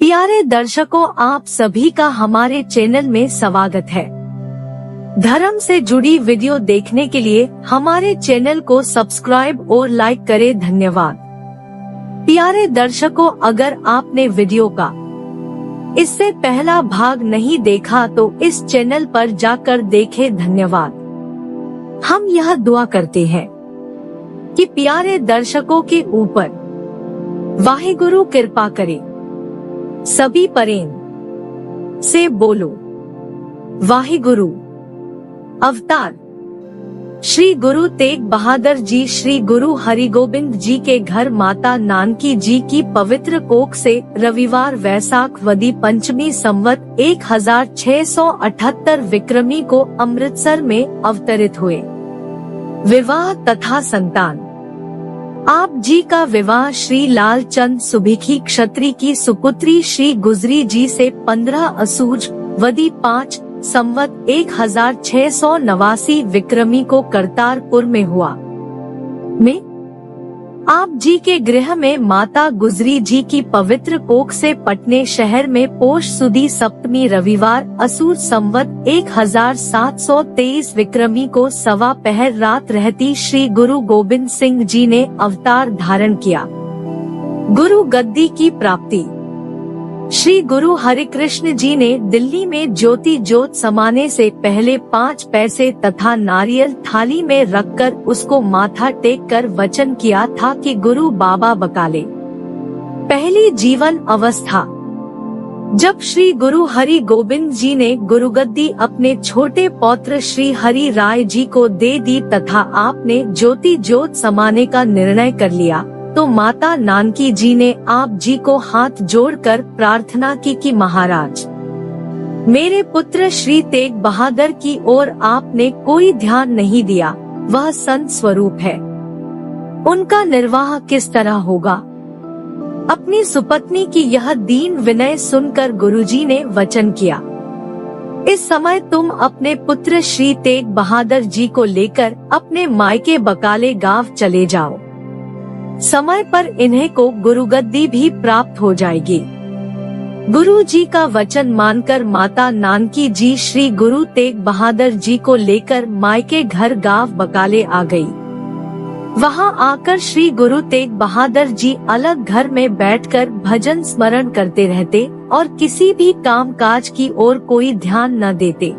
प्यारे दर्शकों, आप सभी का हमारे चैनल में स्वागत है। धर्म से जुड़ी वीडियो देखने के लिए हमारे चैनल को सब्सक्राइब और लाइक करें। धन्यवाद। प्यारे दर्शकों, अगर आपने वीडियो का इससे पहला भाग नहीं देखा तो इस चैनल पर जाकर देखें। धन्यवाद। हम यह दुआ करते हैं कि प्यारे दर्शकों के ऊपर वाहिगुरु कृपा करे। सभी प्रेम से बोलो वाहिगुरु। अवतार श्री गुरु तेग बहादुर जी श्री गुरु हरिगोबिंद जी के घर माता नानकी जी की पवित्र कोख से रविवार वैसाख वदी पंचमी संवत 1678 विक्रमी को अमृतसर में अवतरित हुए। विवाह तथा संतान। आप जी का विवाह श्री लाल चंद सुभिखी क्षत्री की सुपुत्री श्री गुजरी जी से 15 असूज वदी 5 संवत 1689 विक्रमी को करतारपुर में हुआ। आप जी के गृह में माता गुजरी जी की पवित्र कोख से पटने शहर में पोष सुदी सप्तमी रविवार असुर संवत 1723 विक्रमी को सवा पहर रात रहती श्री गुरु गोबिंद सिंह जी ने अवतार धारण किया। गुरु गद्दी की प्राप्ति। श्री गुरु हरिकृष्ण जी ने दिल्ली में ज्योति ज्योत समाने से पहले 5 पैसे तथा नारियल थाली में रखकर उसको माथा टेक कर वचन किया था कि गुरु बाबा बकाले। पहली जीवन अवस्था। जब श्री गुरु हरि गोबिंद जी ने गुरुगद्दी अपने छोटे पौत्र श्री हरि राय जी को दे दी तथा आपने ज्योति ज्योत समाने का निर्णय कर लिया, तो माता नानकी जी ने आप जी को हाथ जोड़कर प्रार्थना की कि महाराज, मेरे पुत्र श्री तेग बहादुर की ओर आपने कोई ध्यान नहीं दिया। वह संत स्वरूप है, उनका निर्वाह किस तरह होगा। अपनी सुपत्नी की यह दीन विनय सुनकर गुरुजी ने वचन किया, इस समय तुम अपने पुत्र श्री तेग बहादुर जी को लेकर अपने मायके बकाले गांव चले जाओ। समय पर इन्हें को गुरुगद्दी भी प्राप्त हो जाएगी। गुरु जी का वचन मानकर माता नानकी जी श्री गुरु तेग बहादुर जी को लेकर मायके घर गांव बकाले आ गई। वहां आकर श्री गुरु तेग बहादुर जी अलग घर में बैठकर भजन स्मरण करते रहते और किसी भी काम काज की ओर कोई ध्यान न देते।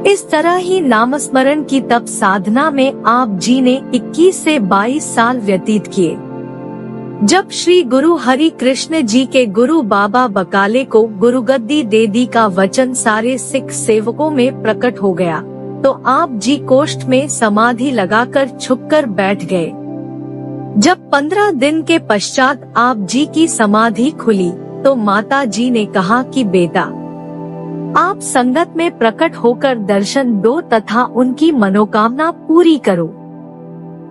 इस तरह ही नामस्मरण की तप साधना में आप जी ने 21 से 22 साल व्यतीत किए। जब श्री गुरु हरि कृष्ण जी के गुरु बाबा बकाले को गुरुगद्दी दे दी का वचन सारे सिख सेवकों में प्रकट हो गया, तो आप जी कोष्ठ में समाधि लगाकर छुपकर बैठ गए। जब 15 दिन के पश्चात आप जी की समाधि खुली, तो माता जी ने कहा कि बेटा, आप संगत में प्रकट होकर दर्शन दो तथा उनकी मनोकामना पूरी करो।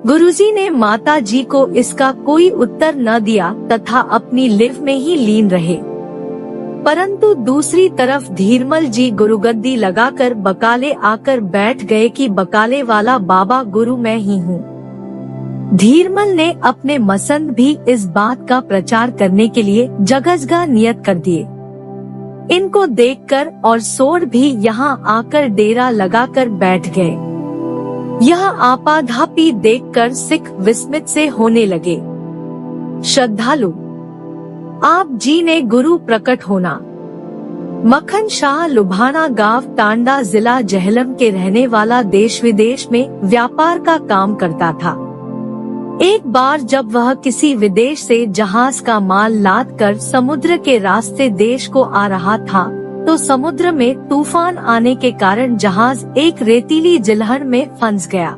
गुरुजी ने माता जी को इसका कोई उत्तर न दिया तथा अपनी लिव में ही लीन रहे। परंतु दूसरी तरफ धीरमल जी गुरुगद्दी लगाकर बकाले आकर बैठ गए कि बकाले वाला बाबा गुरु मैं ही हूँ। धीरमल ने अपने मसंद भी इस बात का प्रचार करने के लिए जगह नियत कर दिए। इनको देखकर और सोर भी यहाँ आकर डेरा लगाकर बैठ गए। यह आपाधापी देखकर सिख विस्मित से होने लगे। श्रद्धालु, आप जी ने गुरु प्रकट होना। मक्खन शाह लुभाना गांव टांडा जिला जहलम के रहने वाला देश विदेश में व्यापार का काम करता था। एक बार जब वह किसी विदेश से जहाज का माल लाद कर समुद्र के रास्ते देश को आ रहा था, तो समुद्र में तूफान आने के कारण जहाज एक रेतीली जिलहन में फंस गया।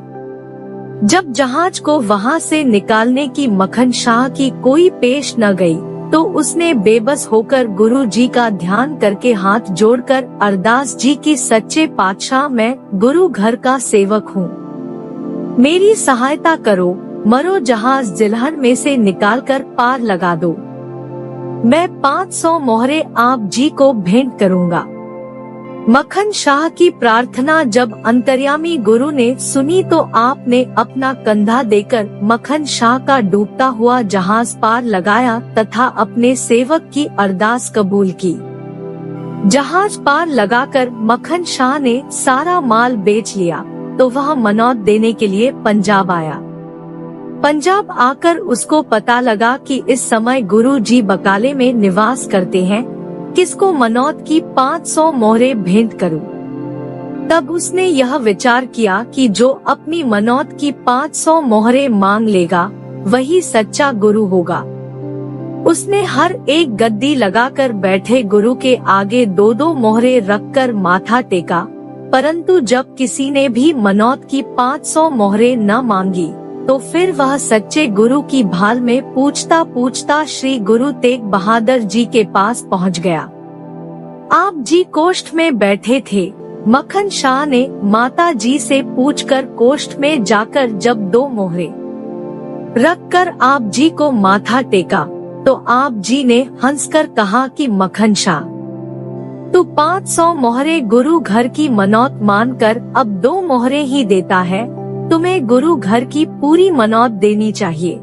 जब जहाज को वहां से निकालने की मक्खन शाह की कोई पेश न गई, तो उसने बेबस होकर गुरु जी का ध्यान करके हाथ जोड़कर अरदास जी की, सच्चे पातशाह, मैं गुरु घर का सेवक हूँ, मेरी सहायता करो, मरो जहाज जिलहन में से निकालकर पार लगा दो। मैं 500 मोहरे आप जी को भेंट करूंगा। मक्खन शाह की प्रार्थना जब अंतर्यामी गुरु ने सुनी तो आपने अपना कंधा देकर मक्खन शाह का डूबता हुआ जहाज पार लगाया तथा अपने सेवक की अरदास कबूल की। जहाज पार लगाकर मक्खन शाह ने सारा माल बेच लिया तो वह मनौत देने के लिए पंजाब आया। पंजाब आकर उसको पता लगा कि इस समय गुरु जी बकाले में निवास करते हैं, किसको मनौत की 500 मोहरें भेंट करूं। तब उसने यह विचार किया कि जो अपनी मनौत की 500 मोहरें मांग लेगा वही सच्चा गुरु होगा। उसने हर एक गद्दी लगाकर बैठे गुरु के आगे 2-2 मोहरें रखकर माथा टेका, परंतु जब किसी ने भी मनौत की 500 मोहरें न मांगी तो फिर वह सच्चे गुरु की भाल में पूछता पूछता श्री गुरु तेग बहादुर जी के पास पहुंच गया। आप जी कोष्ठ में बैठे थे। मक्खन शाह ने माता जी से पूछकर कोष्ठ में जाकर जब 2 मोहरें रखकर आप जी को माथा टेका तो आप जी ने हंसकर कहा कि मक्खन शाह, तू 500 मोहरें गुरु घर की मनौत मानकर अब 2 मोहरें ही देता है, तुम्हें गुरु घर की पूरी मनौत देनी चाहिए।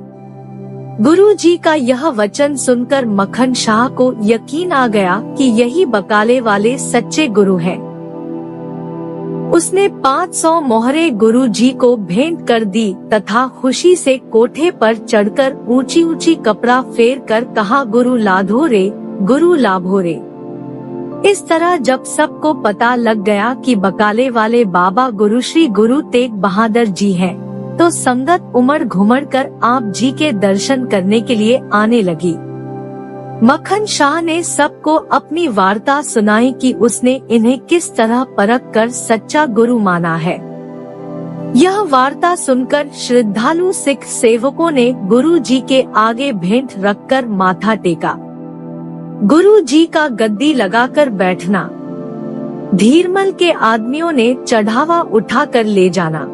गुरु जी का यह वचन सुनकर मक्खन शाह को यकीन आ गया कि यही बकाले वाले सच्चे गुरु हैं। उसने 500 मोहरें गुरु जी को भेंट कर दी तथा खुशी से कोठे पर चढ़कर ऊंची ऊंची कपड़ा फेर कर कहा, गुरु लाधो रे, गुरु लाभो रे। इस तरह जब सबको पता लग गया कि बकाले वाले बाबा गुरु श्री गुरु तेग बहादुर जी हैं, तो संगत उमड़ घुमड़ कर आप जी के दर्शन करने के लिए आने लगी। मक्खन शाह ने सबको अपनी वार्ता सुनाई कि उसने इन्हें किस तरह परख कर सच्चा गुरु माना है। यह वार्ता सुनकर श्रद्धालु सिख सेवकों ने गुरु जी के आगे भेंट रखकर माथा टेका। गुरु जी का गद्दी लगाकर बैठना, धीरमल के आदमियों ने चढ़ावा उठाकर ले जाना।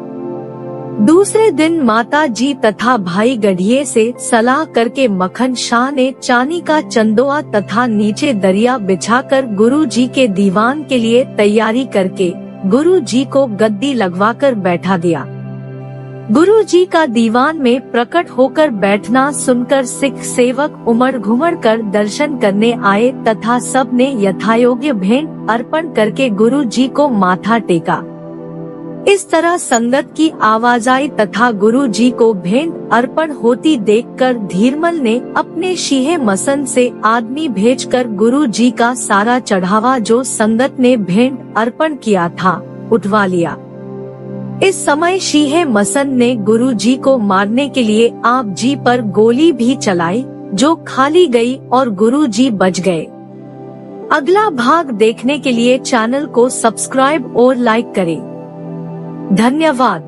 दूसरे दिन माता जी तथा भाई गढ़िये से सलाह करके मक्खन शाह ने चांदी का चंदोआ तथा नीचे दरिया बिछाकर गुरु जी के दीवान के लिए तैयारी करके गुरु जी को गद्दी लगवाकर बैठा दिया। गुरु जी का दीवान में प्रकट होकर बैठना सुनकर सिख सेवक उमड़ घुमड़ कर दर्शन करने आए तथा सब ने यथायोग्य भेंट अर्पण करके गुरु जी को माथा टेका। इस तरह संगत की आवाजाई तथा गुरु जी को भेंट अर्पण होती देखकर धीरमल ने अपने शीहे मसन से आदमी भेजकर गुरु जी का सारा चढ़ावा जो संगत ने भेंट अर्पण किया था उठवा लिया। इस समय शीहे मसन ने गुरु जी को मारने के लिए आप जी पर गोली भी चलाई, जो खाली गई और गुरु जी बच गए। अगला भाग देखने के लिए चैनल को सब्सक्राइब और लाइक करें। धन्यवाद।